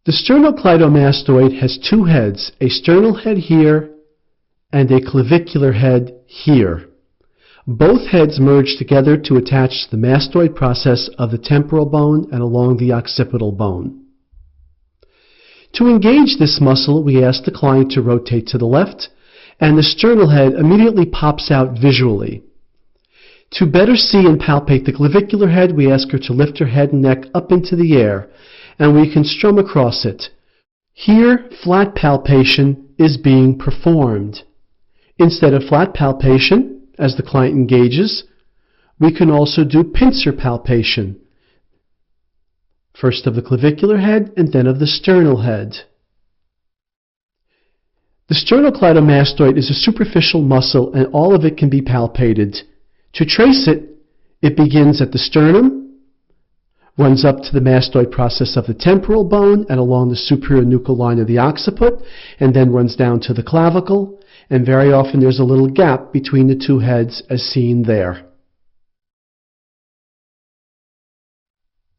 The sternocleidomastoid has two heads, a sternal head here and a clavicular head here. Both heads merge together to attach to the mastoid process of the temporal bone and along the occipital bone. To engage this muscle, we ask the client to rotate to the left, and the sternal head immediately pops out visually. To better see and palpate the clavicular head, we ask her to lift her head and neck up into the air, and we can strum across it. Here, flat palpation is being performed. Instead of flat palpation, as the client engages, we can also do pincer palpation, first of the clavicular head and then of the sternal head. The sternocleidomastoid is a superficial muscle and all of it can be palpated. To trace it, it begins at the sternum, runs up to the mastoid process of the temporal bone and along the superior nuchal line of the occiput, and then runs down to the clavicle, and very often there's a little gap between the two heads as seen there.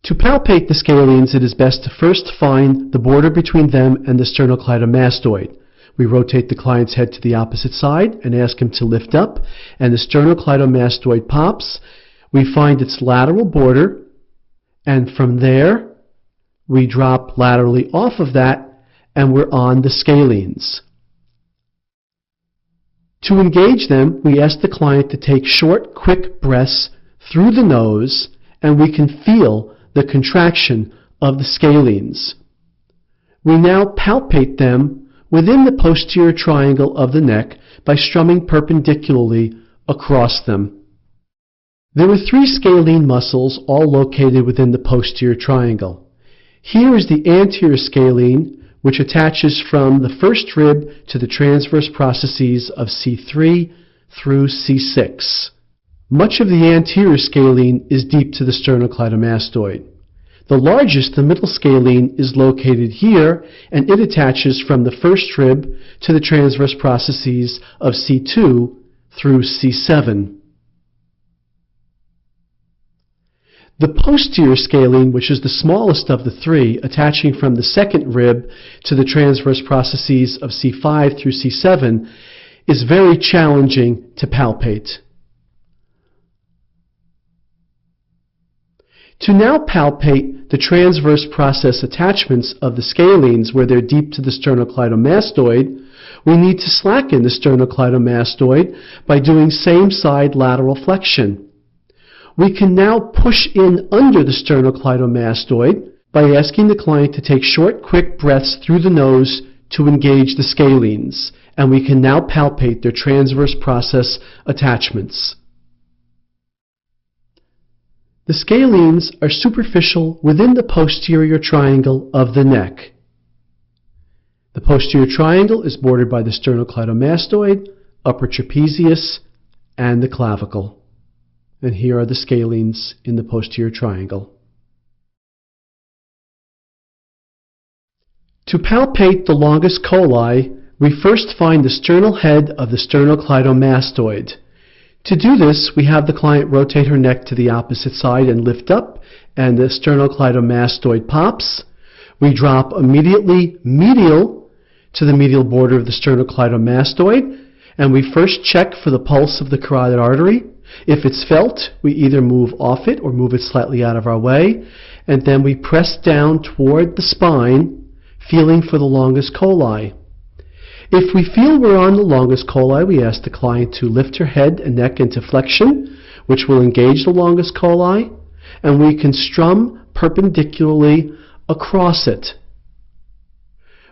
To palpate the scalenes, it is best to first find the border between them and the sternocleidomastoid. We rotate the client's head to the opposite side and ask him to lift up, and the sternocleidomastoid pops. We find its lateral border, and from there we drop laterally off of that, and we're on the scalenes. To engage them, we ask the client to take short, quick breaths through the nose, and we can feel the contraction of the scalenes. We now palpate them within the posterior triangle of the neck by strumming perpendicularly across them. There are three scalene muscles, all located within the posterior triangle. Here is the anterior scalene, which attaches from the first rib to the transverse processes of C3 through C6. Much of the anterior scalene is deep to the sternocleidomastoid. The largest, the middle scalene, is located here, and it attaches from the first rib to the transverse processes of C2 through C7. The posterior scalene, which is the smallest of the three, attaching from the second rib to the transverse processes of C5 through C7, is very challenging to palpate. To now palpate the transverse process attachments of the scalenes where they're deep to the sternocleidomastoid, we need to slacken the sternocleidomastoid by doing same-side lateral flexion. We can now push in under the sternocleidomastoid by asking the client to take short, quick breaths through the nose to engage the scalenes, and we can now palpate their transverse process attachments. The scalenes are superficial within the posterior triangle of the neck. The posterior triangle is bordered by the sternocleidomastoid, upper trapezius, and the clavicle. And here are the scalenes in the posterior triangle. To palpate the longus colli, we first find the sternal head of the sternocleidomastoid. To do this, we have the client rotate her neck to the opposite side and lift up, and the sternocleidomastoid pops. We drop immediately medial to the medial border of the sternocleidomastoid, and we first check for the pulse of the carotid artery. If it's felt, we either move off it or move it slightly out of our way, and then we press down toward the spine, feeling for the longus colli. If we feel we're on the longus colli, we ask the client to lift her head and neck into flexion, which will engage the longus colli, and we can strum perpendicularly across it.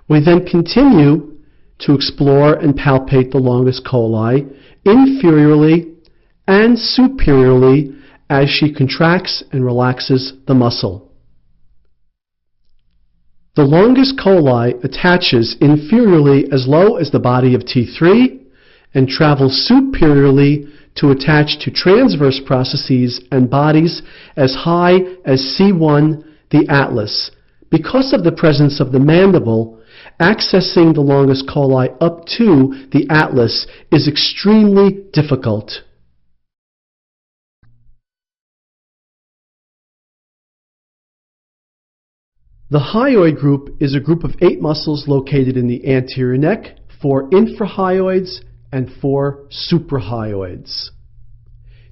We then continue to explore and palpate the longus colli inferiorly and superiorly as she contracts and relaxes the muscle. The longus colli attaches inferiorly as low as the body of T3 and travels superiorly to attach to transverse processes and bodies as high as C1, the atlas. Because of the presence of the mandible, accessing the longus colli up to the atlas is extremely difficult. The hyoid group is a group of 8 muscles located in the anterior neck, 4 infrahyoids and 4 suprahyoids.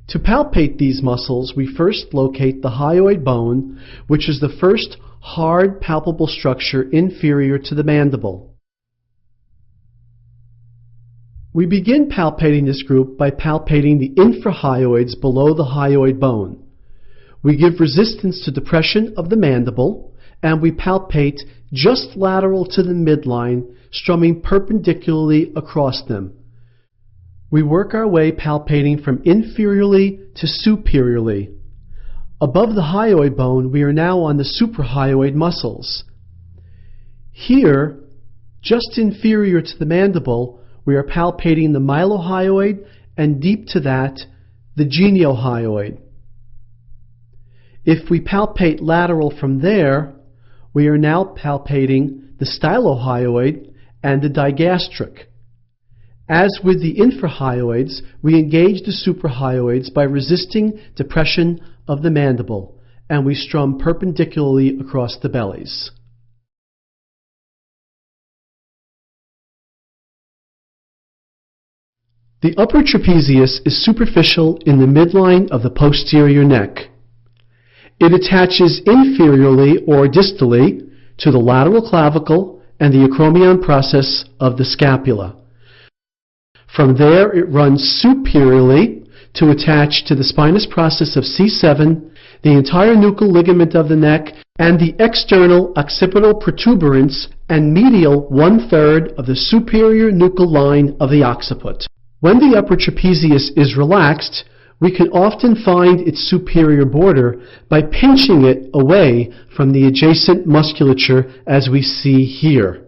To palpate these muscles, we first locate the hyoid bone, which is the first hard palpable structure inferior to the mandible. We begin palpating this group by palpating the infrahyoids below the hyoid bone. We give resistance to depression of the mandible, and we palpate just lateral to the midline, strumming perpendicularly across them. We work our way palpating from inferiorly to superiorly. Above the hyoid bone, we are now on the suprahyoid muscles. Here, just inferior to the mandible, we are palpating the mylohyoid, and deep to that, the geniohyoid. If we palpate lateral from there, we are now palpating the stylohyoid and the digastric. As with the infrahyoids, we engage the suprahyoids by resisting depression of the mandible, and we strum perpendicularly across the bellies. The upper trapezius is superficial in the midline of the posterior neck. It attaches inferiorly or distally to the lateral clavicle and the acromion process of the scapula. From there, it runs superiorly to attach to the spinous process of C7, the entire nuchal ligament of the neck, and the external occipital protuberance and medial 1/3 of the superior nuchal line of the occiput. When the upper trapezius is relaxed, we can often find its superior border by pinching it away from the adjacent musculature as we see here.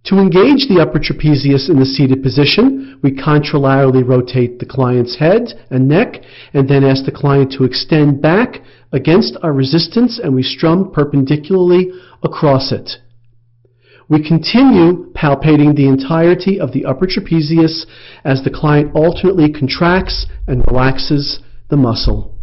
To engage the upper trapezius in the seated position, we contralaterally rotate the client's head and neck and then ask the client to extend back against our resistance, and we strum perpendicularly across it. We continue palpating the entirety of the upper trapezius as the client alternately contracts and relaxes the muscle.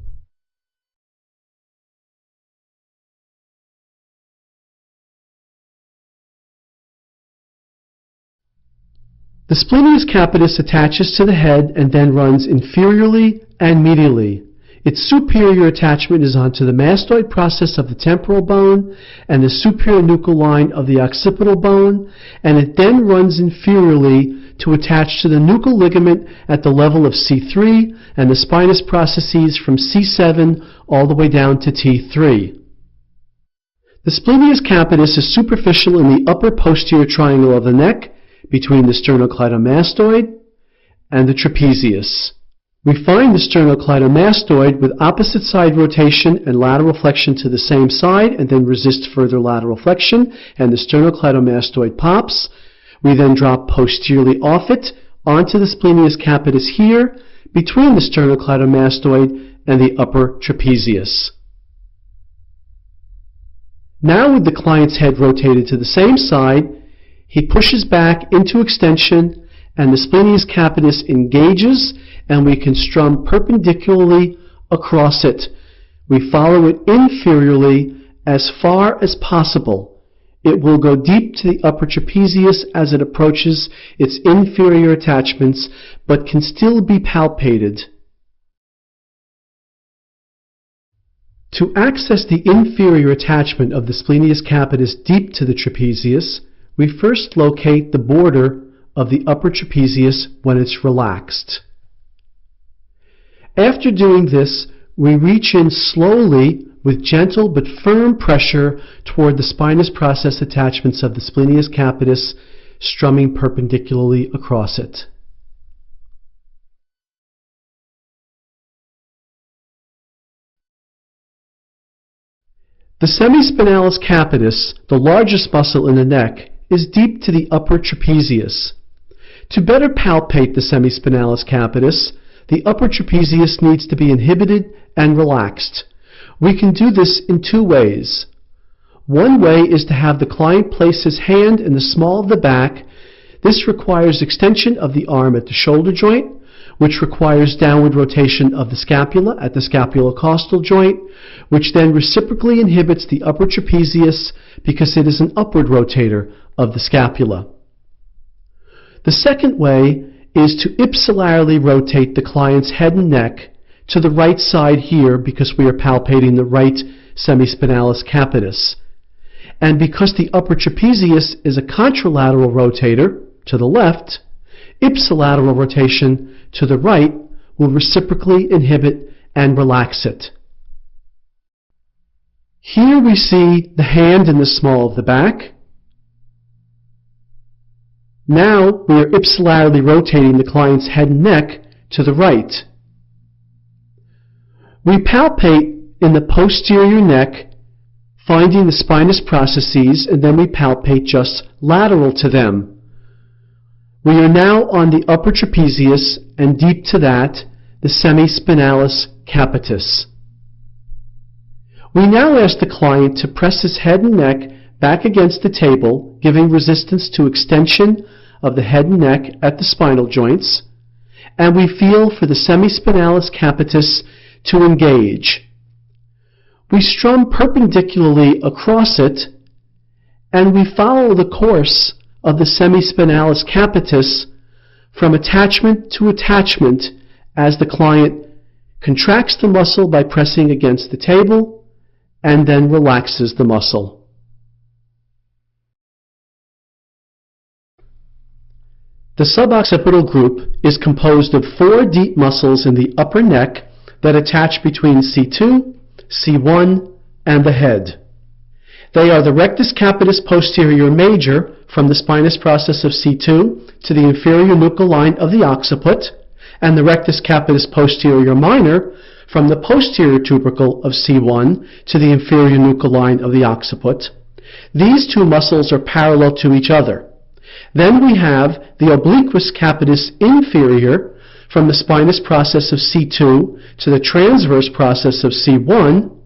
The splenius capitis attaches to the head and then runs inferiorly and medially. Its superior attachment is onto the mastoid process of the temporal bone and the superior nuchal line of the occipital bone, and it then runs inferiorly to attach to the nuchal ligament at the level of C3 and the spinous processes from C7 all the way down to T3. The splenius capitis is superficial in the upper posterior triangle of the neck between the sternocleidomastoid and the trapezius. We find the sternocleidomastoid with opposite side rotation and lateral flexion to the same side, and then resist further lateral flexion, and the sternocleidomastoid pops. We then drop posteriorly off it onto the splenius capitis here, between the sternocleidomastoid and the upper trapezius. Now, with the client's head rotated to the same side, he pushes back into extension, and the splenius capitis engages, and we can strum perpendicularly across it. We follow it inferiorly as far as possible. It will go deep to the upper trapezius as it approaches its inferior attachments, but can still be palpated. To access the inferior attachment of the splenius capitis deep to the trapezius, we first locate the border of the upper trapezius when it's relaxed. After doing this, we reach in slowly with gentle but firm pressure toward the spinous process attachments of the splenius capitis, strumming perpendicularly across it. The semispinalis capitis, the largest muscle in the neck, is deep to the upper trapezius. To better palpate the semispinalis capitis, the upper trapezius needs to be inhibited and relaxed. We can do this in 2 ways. One way is to have the client place his hand in the small of the back. This requires extension of the arm at the shoulder joint. which requires downward rotation of the scapula at the scapulocostal joint, which then reciprocally inhibits the upper trapezius because it is an upward rotator of the scapula. The second way is to ipsilaterally rotate the client's head and neck to the right side here because we are palpating the right semispinalis capitis. And because the upper trapezius is a contralateral rotator to the left, ipsilateral rotation to the right will reciprocally inhibit and relax it. Here we see the hand in the small of the back. Now we are ipsilaterally rotating the client's head and neck to the right. We palpate in the posterior neck, finding the spinous processes, and then we palpate just lateral to them. We are now on the upper trapezius, and deep to that, the semispinalis capitis. We now ask the client to press his head and neck back against the table, giving resistance to extension of the head and neck at the spinal joints, and we feel for the semispinalis capitis to engage. We strum perpendicularly across it, and we follow the course of the semispinalis capitis from attachment to attachment as the client contracts the muscle by pressing against the table and then relaxes the muscle. The suboccipital group is composed of 4 deep muscles in the upper neck that attach between C2, C1, and the head. They are the rectus capitis posterior major from the spinous process of C2 to the inferior nuchal line of the occiput, and the rectus capitis posterior minor from the posterior tubercle of C1 to the inferior nuchal line of the occiput. These 2 muscles are parallel to each other. Then we have the obliquus capitis inferior from the spinous process of C2 to the transverse process of C1,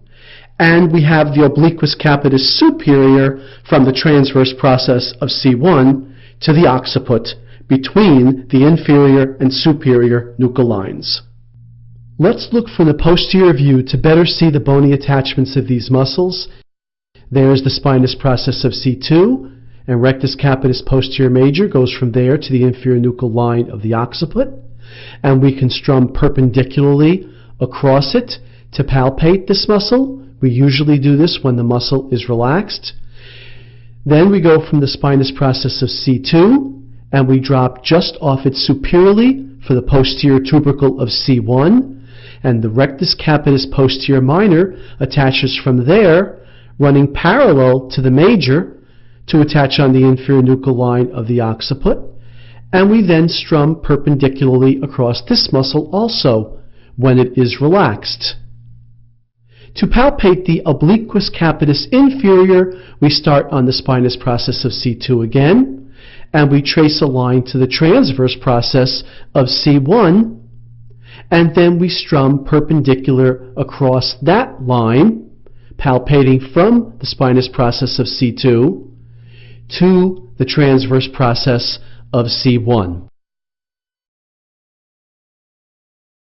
and we have the obliquus capitis superior from the transverse process of C1 to the occiput between the inferior and superior nuchal lines. Let's look from the posterior view to better see the bony attachments of these muscles. There's the spinous process of C2, and rectus capitis posterior major goes from there to the inferior nuchal line of the occiput, and we can strum perpendicularly across it to palpate this muscle. We usually do this when the muscle is relaxed. Then we go from the spinous process of C2, and we drop just off it superiorly for the posterior tubercle of C1, and the rectus capitis posterior minor attaches from there, running parallel to the major to attach on the inferior nuchal line of the occiput, and we then strum perpendicularly across this muscle also when it is relaxed. To palpate the obliquus capitis inferior, we start on the spinous process of C2 again, and we trace a line to the transverse process of C1, and then we strum perpendicular across that line, palpating from the spinous process of C2 to the transverse process of C1.